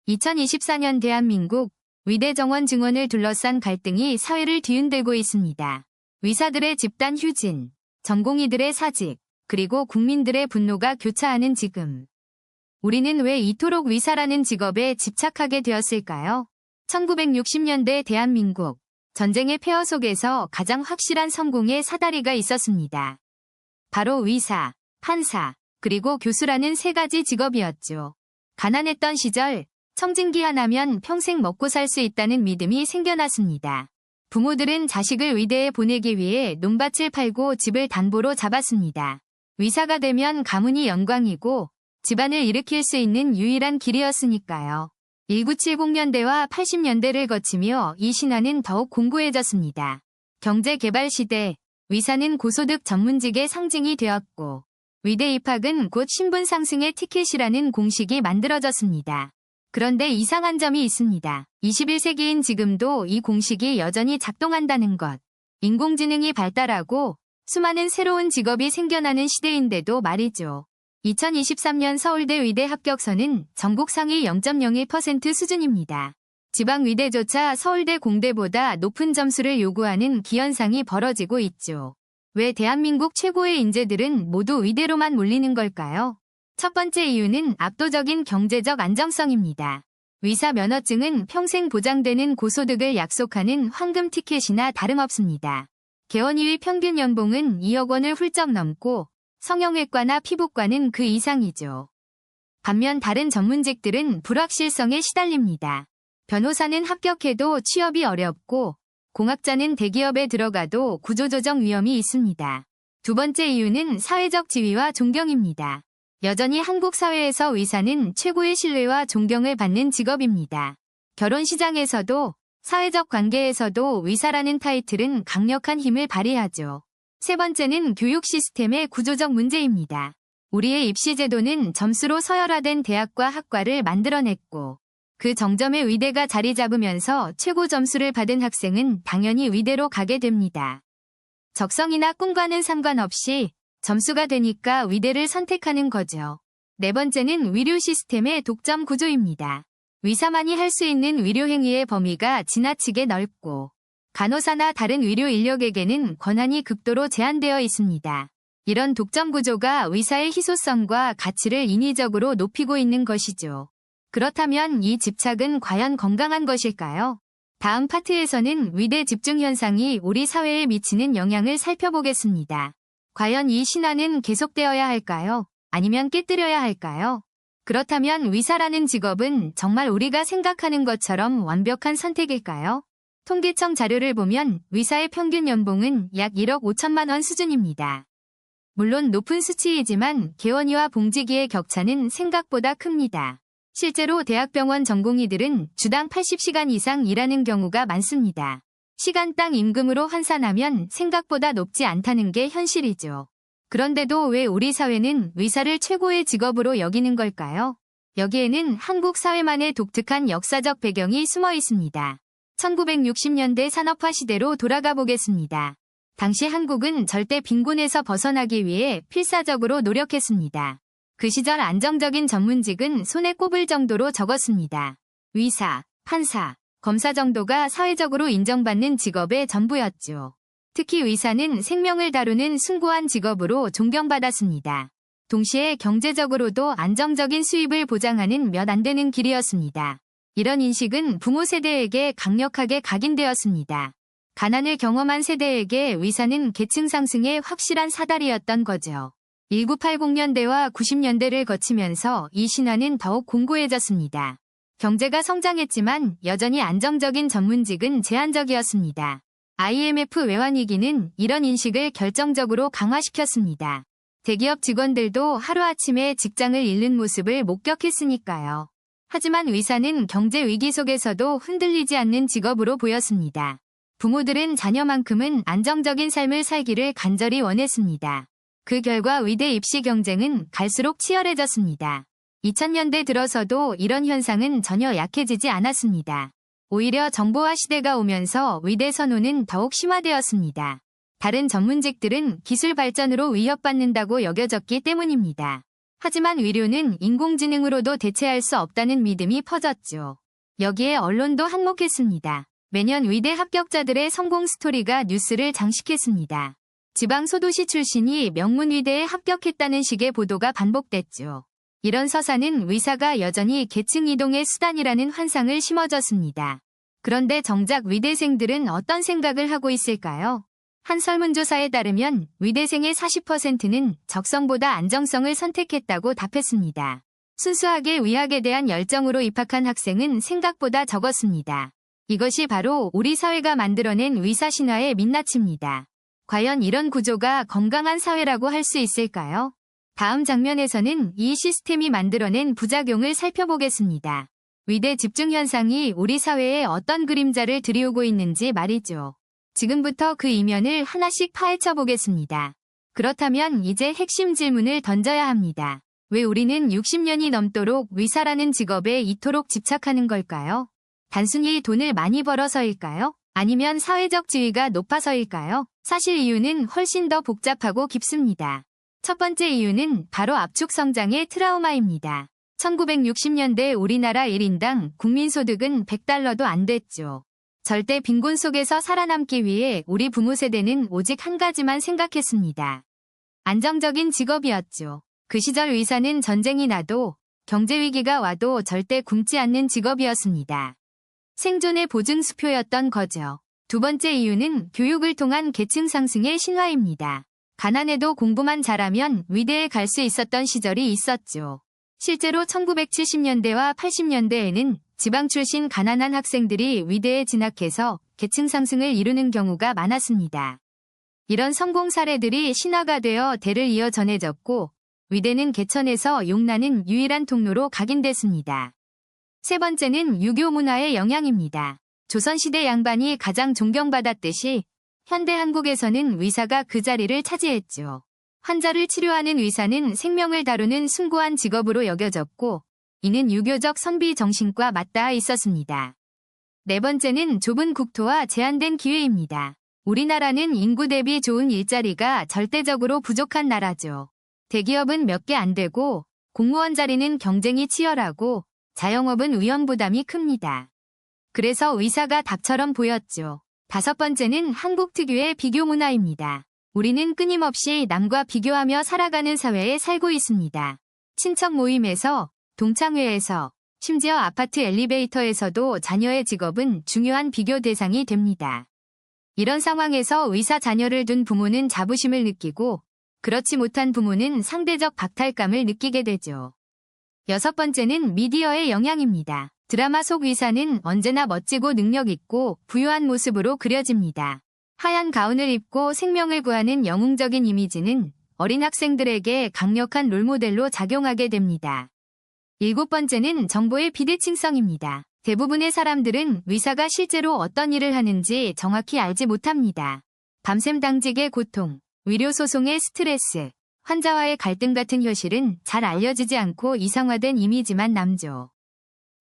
2024년 대한민국 위대 정원 증원을 둘러싼 갈등이 사회를 뒤흔들고 있습니다. 의사들의 집단 휴진, 전공의들의 사직, 그리고 국민들의 분노가 교차하는 지금. 우리는 왜 이토록 의사라는 직업에 집착하게 되었을까요? 1960년대 대한민국, 전쟁의 폐허 속에서 가장 확실한 성공의 사다리가 있었습니다. 바로 의사, 판사, 그리고 교수라는 세 가지 직업이었죠. 가난했던 시절, 청진기 하나면 평생 먹고 살 수 있다는 믿음이 생겨났습니다. 부모들은 자식을 의대에 보내기 위해 논밭을 팔고 집을 담보로 잡았습니다. 의사가 되면 가문이 영광이고 집안을 일으킬 수 있는 유일한 길이었으니까요. 1970년대와 80년대를 거치며 이 신화는 더욱 공고해졌습니다. 경제개발 시대, 의사는 고소득 전문직의 상징이 되었고 의대 입학은 곧 신분 상승의 티켓이라는 공식이 만들어졌습니다. 그런데 이상한 점이 있습니다. 21세기인 지금도 이 공식이 여전히 작동한다는 것. 인공지능이 발달하고 수많은 새로운 직업이 생겨나는 시대인데도 말이죠. 2023년 서울대 의대 합격선은 전국 상위 0.01% 수준입니다. 지방의대조차 서울대 공대보다 높은 점수를 요구하는 기현상이 벌어지고 있죠. 왜 대한민국 최고의 인재들은 모두 의대로만 몰리는 걸까요? 첫 번째 이유는 압도적인 경제적 안정성입니다. 의사 면허증은 평생 보장되는 고소득을 약속하는 황금 티켓이나 다름없습니다. 개원 2위 평균 연봉은 2억 원을 훌쩍 넘고 성형외과나 피부과는 그 이상이죠. 반면 다른 전문직들은 불확실성에 시달립니다. 변호사는 합격해도 취업이 어렵고 공학자는 대기업에 들어가도 구조조정 위험이 있습니다. 두 번째 이유는 사회적 지위와 존경입니다. 여전히 한국 사회에서 의사는 최고의 신뢰와 존경을 받는 직업입니다. 결혼 시장에서도 사회적 관계에서도 의사라는 타이틀은 강력한 힘을 발휘하죠. 세 번째는 교육 시스템의 구조적 문제입니다. 우리의 입시 제도는 점수로 서열화된 대학과 학과를 만들어냈고 그 정점에 의대가 자리 잡으면서 최고 점수를 받은 학생은 당연히 의대로 가게 됩니다. 적성이나 꿈과는 상관없이 점수가 되니까 의대를 선택하는 거죠. 네 번째는 의료 시스템의 독점 구조입니다. 의사만이 할 수 있는 의료 행위의 범위가 지나치게 넓고 간호사나 다른 의료 인력에게는 권한이 극도로 제한되어 있습니다. 이런 독점 구조가 의사의 희소성과 가치를 인위적으로 높이고 있는 것이죠. 그렇다면 이 집착은 과연 건강한 것일까요? 다음 파트에서는 의대 집중 현상이 우리 사회에 미치는 영향을 살펴보겠습니다. 과연 이 신화는 계속되어야 할까요? 아니면 깨뜨려야 할까요? 그렇다면 의사라는 직업은 정말 우리가 생각하는 것처럼 완벽한 선택일까요? 통계청 자료를 보면 의사의 평균 연봉은 약 1억 5천만 원 수준입니다. 물론 높은 수치이지만 개원이와 봉직이의 격차는 생각보다 큽니다. 실제로 대학병원 전공의들은 주당 80시간 이상 일하는 경우가 많습니다. 시간당 임금으로 환산하면 생각보다 높지 않다는 게 현실이죠. 그런데도 왜 우리 사회는 의사를 최고의 직업으로 여기는 걸까요? 여기에는 한국 사회만의 독특한 역사적 배경이 숨어 있습니다. 1960년대 산업화 시대로 돌아가 보겠습니다. 당시 한국은 절대 빈곤에서 벗어나기 위해 필사적으로 노력했습니다. 그 시절 안정적인 전문직은 손에 꼽을 정도로 적었습니다. 의사, 판사, 검사 정도가 사회적으로 인정받는 직업의 전부였죠. 특히 의사는 생명을 다루는 숭고한 직업으로 존경받았습니다. 동시에 경제적으로도 안정적인 수입을 보장하는 몇 안 되는 길이었습니다. 이런 인식은 부모 세대에게 강력하게 각인되었습니다. 가난을 경험한 세대에게 의사는 계층 상승의 확실한 사다리였던 거죠. 1980년대와 90년대를 거치면서 이 신화는 더욱 공고해졌습니다. 경제가 성장했지만 여전히 안정적인 전문직은 제한적이었습니다. IMF 외환위기는 이런 인식을 결정적으로 강화시켰습니다. 대기업 직원들도 하루아침에 직장을 잃는 모습을 목격했으니까요. 하지만 의사는 경제 위기 속에서도 흔들리지 않는 직업으로 보였습니다. 부모들은 자녀만큼은 안정적인 삶을 살기를 간절히 원했습니다. 그 결과 의대 입시 경쟁은 갈수록 치열해졌습니다. 2000년대 들어서도 이런 현상은 전혀 약해지지 않았습니다. 오히려 정보화 시대가 오면서 의대 선호는 더욱 심화되었습니다. 다른 전문직들은 기술 발전으로 위협받는다고 여겨졌기 때문입니다. 하지만 의료는 인공지능으로도 대체할 수 없다는 믿음이 퍼졌죠. 여기에 언론도 한몫했습니다. 매년 의대 합격자들의 성공 스토리가 뉴스를 장식했습니다. 지방 소도시 출신이 명문 의대에 합격했다는 식의 보도가 반복됐죠. 이런 서사는 의사가 여전히 계층 이동의 수단이라는 환상을 심어줬습니다. 그런데 정작 의대생들은 어떤 생각을 하고 있을까요? 한 설문조사에 따르면 의대생의 40%는 적성보다 안정성을 선택했다고 답했습니다. 순수하게 의학에 대한 열정으로 입학한 학생은 생각보다 적었습니다. 이것이 바로 우리 사회가 만들어낸 의사 신화의 민낯입니다. 과연 이런 구조가 건강한 사회라고 할 수 있을까요? 다음 장면에서는 이 시스템이 만들어낸 부작용을 살펴보겠습니다. 의대 집중 현상이 우리 사회에 어떤 그림자를 들이오고 있는지 말이죠. 지금부터 그 이면을 하나씩 파헤쳐 보겠습니다. 그렇다면 이제 핵심 질문을 던져야 합니다. 왜 우리는 60년이 넘도록 의사라는 직업에 이토록 집착하는 걸까요? 단순히 돈을 많이 벌어서일까요? 아니면 사회적 지위가 높아서일까요? 사실 이유는 훨씬 더 복잡하고 깊습니다. 첫 번째 이유는 바로 압축 성장의 트라우마입니다. 1960년대 우리나라 1인당 국민소득은 100달러도 안 됐죠. 절대 빈곤 속에서 살아남기 위해 우리 부모 세대는 오직 한 가지만 생각했습니다. 안정적인 직업이었죠. 그 시절 의사는 전쟁이 나도 경제위기가 와도 절대 굶지 않는 직업이었습니다. 생존의 보증수표였던 거죠. 두 번째 이유는 교육을 통한 계층 상승의 신화입니다. 가난해도 공부만 잘하면 의대에 갈 수 있었던 시절이 있었죠. 실제로 1970년대와 80년대에는 지방 출신 가난한 학생들이 의대에 진학해서 계층 상승을 이루는 경우가 많았습니다. 이런 성공 사례들이 신화가 되어 대를 이어 전해졌고 의대는 개천에서 용나는 유일한 통로로 각인됐습니다. 세 번째는 유교 문화의 영향입니다. 조선시대 양반이 가장 존경받았듯이 현대 한국에서는 의사가 그 자리를 차지했죠. 환자를 치료하는 의사는 생명을 다루는 숭고한 직업으로 여겨졌고 이는 유교적 선비 정신과 맞닿아 있었습니다. 네 번째는 좁은 국토와 제한된 기회입니다. 우리나라는 인구 대비 좋은 일자리가 절대적으로 부족한 나라죠. 대기업은 몇 개 안 되고 공무원 자리는 경쟁이 치열하고 자영업은 위험 부담이 큽니다. 그래서 의사가 답처럼 보였죠. 다섯 번째는 한국 특유의 비교 문화입니다. 우리는 끊임없이 남과 비교하며 살아가는 사회에 살고 있습니다. 친척 모임에서, 동창회에서, 심지어 아파트 엘리베이터에서도 자녀의 직업은 중요한 비교 대상이 됩니다. 이런 상황에서 의사 자녀를 둔 부모는 자부심을 느끼고 그렇지 못한 부모는 상대적 박탈감을 느끼게 되죠. 여섯 번째는 미디어의 영향입니다. 드라마 속 의사는 언제나 멋지고 능력 있고 부유한 모습으로 그려집니다. 하얀 가운을 입고 생명을 구하는 영웅적인 이미지는 어린 학생들에게 강력한 롤모델로 작용하게 됩니다. 일곱 번째는 정보의 비대칭성입니다. 대부분의 사람들은 의사가 실제로 어떤 일을 하는지 정확히 알지 못합니다. 밤샘 당직의 고통, 의료소송의 스트레스, 환자와의 갈등 같은 현실은 잘 알려지지 않고 이상화된 이미지만 남죠.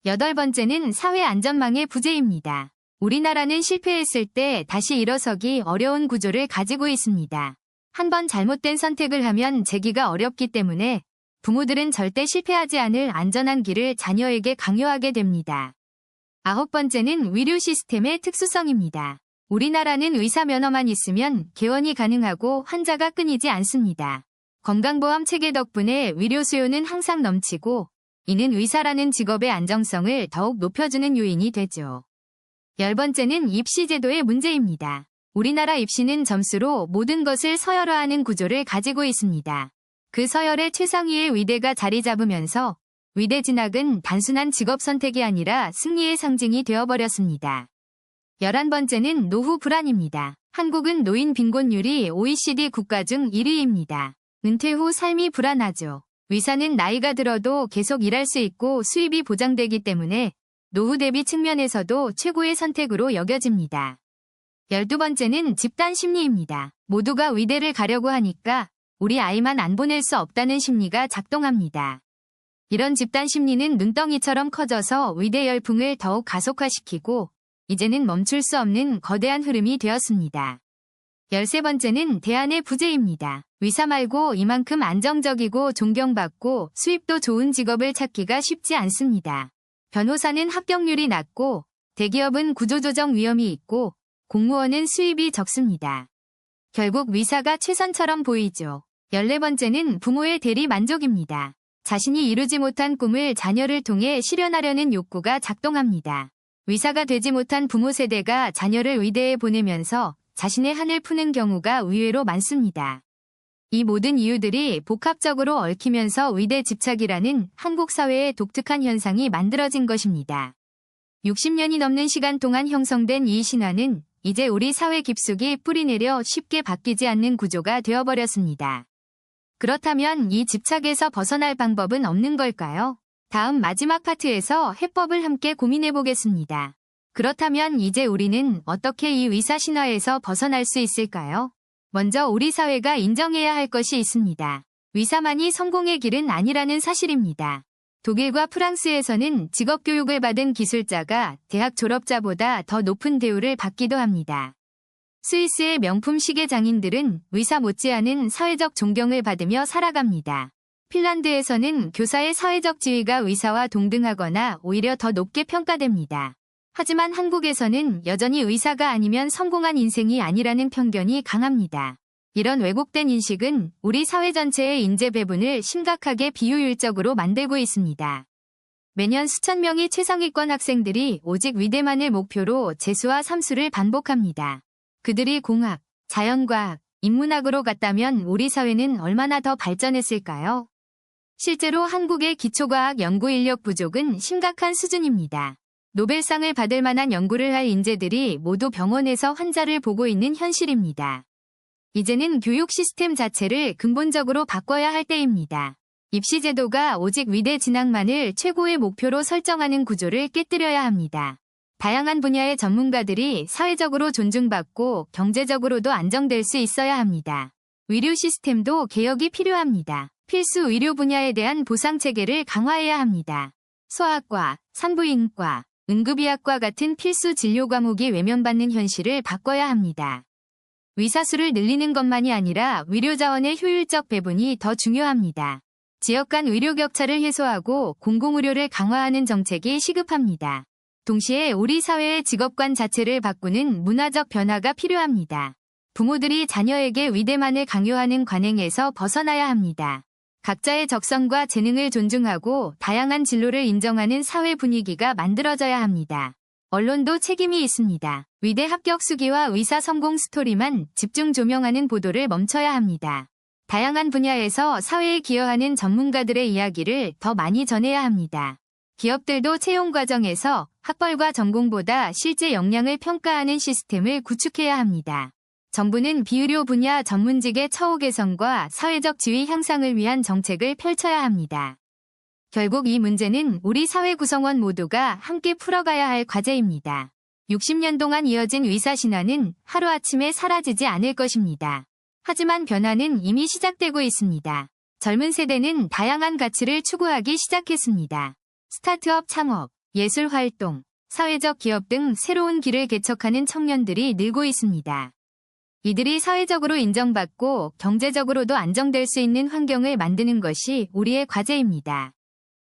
여덟 번째는 사회 안전망의 부재입니다. 우리나라는 실패했을 때 다시 일어서기 어려운 구조를 가지고 있습니다. 한번 잘못된 선택을 하면 재기가 어렵기 때문에 부모들은 절대 실패하지 않을 안전한 길을 자녀에게 강요하게 됩니다. 아홉 번째는 의료 시스템의 특수성입니다. 우리나라는 의사 면허만 있으면 개원이 가능하고 환자가 끊이지 않습니다. 건강보험 체계 덕분에 의료 수요는 항상 넘치고 이는 의사라는 직업의 안정성을 더욱 높여주는 요인이 되죠. 열 번째는 입시 제도의 문제입니다. 우리나라 입시는 점수로 모든 것을 서열화하는 구조를 가지고 있습니다. 그 서열의 최상위의 의대가 자리 잡으면서 의대 진학은 단순한 직업 선택이 아니라 승리의 상징이 되어버렸습니다. 11번째는 노후 불안입니다. 한국은 노인 빈곤율이 OECD 국가 중 1위입니다. 은퇴 후 삶이 불안하죠. 의사는 나이가 들어도 계속 일할 수 있고 수입이 보장되기 때문에 노후 대비 측면에서도 최고의 선택으로 여겨집니다. 12번째는 집단 심리입니다. 모두가 의대를 가려고 하니까 우리 아이만 안 보낼 수 없다는 심리가 작동합니다. 이런 집단 심리는 눈덩이처럼 커져서 의대 열풍을 더욱 가속화시키고 이제는 멈출 수 없는 거대한 흐름이 되었습니다. 13번째는 대안의 부재입니다. 의사 말고 이만큼 안정적이고 존경받고 수입도 좋은 직업을 찾기가 쉽지 않습니다. 변호사는 합격률이 낮고 대기업은 구조조정 위험이 있고 공무원은 수입이 적습니다. 결국 의사가 최선처럼 보이죠. 14번째는 부모의 대리 만족입니다. 자신이 이루지 못한 꿈을 자녀를 통해 실현하려는 욕구가 작동합니다. 의사가 되지 못한 부모 세대가 자녀를 의대에 보내면서 자신의 한을 푸는 경우가 의외로 많습니다. 이 모든 이유들이 복합적으로 얽히면서 의대 집착이라는 한국 사회의 독특한 현상이 만들어진 것입니다. 60년이 넘는 시간 동안 형성된 이 신화는 이제 우리 사회 깊숙이 뿌리내려 쉽게 바뀌지 않는 구조가 되어버렸습니다. 그렇다면 이 집착에서 벗어날 방법은 없는 걸까요? 다음 마지막 파트에서 해법을 함께 고민해 보겠습니다. 그렇다면 이제 우리는 어떻게 이 의사 신화에서 벗어날 수 있을까요? 먼저 우리 사회가 인정해야 할 것이 있습니다. 의사만이 성공의 길은 아니라는 사실입니다. 독일과 프랑스에서는 직업교육을 받은 기술자가 대학 졸업자보다 더 높은 대우를 받기도 합니다. 스위스의 명품 시계 장인들은 의사 못지않은 사회적 존경을 받으며 살아갑니다. 핀란드에서는 교사의 사회적 지위가 의사와 동등하거나 오히려 더 높게 평가됩니다. 하지만 한국에서는 여전히 의사가 아니면 성공한 인생이 아니라는 편견이 강합니다. 이런 왜곡된 인식은 우리 사회 전체의 인재 배분을 심각하게 비효율적으로 만들고 있습니다. 매년 수천 명의 최상위권 학생들이 오직 의대만을 목표로 재수와 삼수를 반복합니다. 그들이 공학, 자연과학, 인문학으로 갔다면 우리 사회는 얼마나 더 발전했을까요? 실제로 한국의 기초과학 연구 인력 부족은 심각한 수준입니다. 노벨상을 받을 만한 연구를 할 인재들이 모두 병원에서 환자를 보고 있는 현실입니다. 이제는 교육 시스템 자체를 근본적으로 바꿔야 할 때입니다. 입시 제도가 오직 의대 진학만을 최고의 목표로 설정하는 구조를 깨뜨려야 합니다. 다양한 분야의 전문가들이 사회적으로 존중받고 경제적으로도 안정될 수 있어야 합니다. 의료 시스템도 개혁이 필요합니다. 필수 의료 분야에 대한 보상 체계를 강화해야 합니다. 소아과, 산부인과, 응급의학과 같은 필수 진료 과목이 외면받는 현실을 바꿔야 합니다. 의사 수를 늘리는 것만이 아니라 의료 자원의 효율적 배분이 더 중요합니다. 지역 간 의료 격차를 해소하고 공공의료를 강화하는 정책이 시급합니다. 동시에 우리 사회의 직업관 자체를 바꾸는 문화적 변화가 필요합니다. 부모들이 자녀에게 의대만을 강요하는 관행에서 벗어나야 합니다. 각자의 적성과 재능을 존중하고 다양한 진로를 인정하는 사회 분위기가 만들어져야 합니다. 언론도 책임이 있습니다. 의대 합격 수기와 의사 성공 스토리만 집중 조명하는 보도를 멈춰야 합니다. 다양한 분야에서 사회에 기여하는 전문가들의 이야기를 더 많이 전해야 합니다. 기업들도 채용 과정에서 학벌과 전공보다 실제 역량을 평가하는 시스템을 구축해야 합니다. 정부는 비의료 분야 전문직의 처우 개선과 사회적 지위 향상을 위한 정책을 펼쳐야 합니다. 결국 이 문제는 우리 사회 구성원 모두가 함께 풀어가야 할 과제입니다. 60년 동안 이어진 의사 신화는 하루아침에 사라지지 않을 것입니다. 하지만 변화는 이미 시작되고 있습니다. 젊은 세대는 다양한 가치를 추구하기 시작했습니다. 스타트업 창업, 예술 활동, 사회적 기업 등 새로운 길을 개척하는 청년들이 늘고 있습니다. 이들이 사회적으로 인정받고 경제적으로도 안정될 수 있는 환경을 만드는 것이 우리의 과제입니다.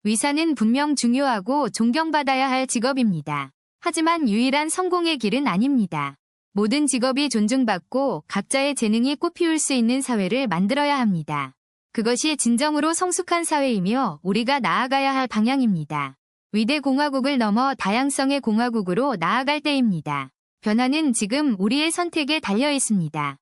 의사는 분명 중요하고 존경받아야 할 직업입니다. 하지만 유일한 성공의 길은 아닙니다. 모든 직업이 존중받고 각자의 재능이 꽃피울 수 있는 사회를 만들어야 합니다. 그것이 진정으로 성숙한 사회이며 우리가 나아가야 할 방향입니다. 의대 공화국을 넘어 다양성의 공화국으로 나아갈 때입니다. 변화는 지금 우리의 선택에 달려 있습니다.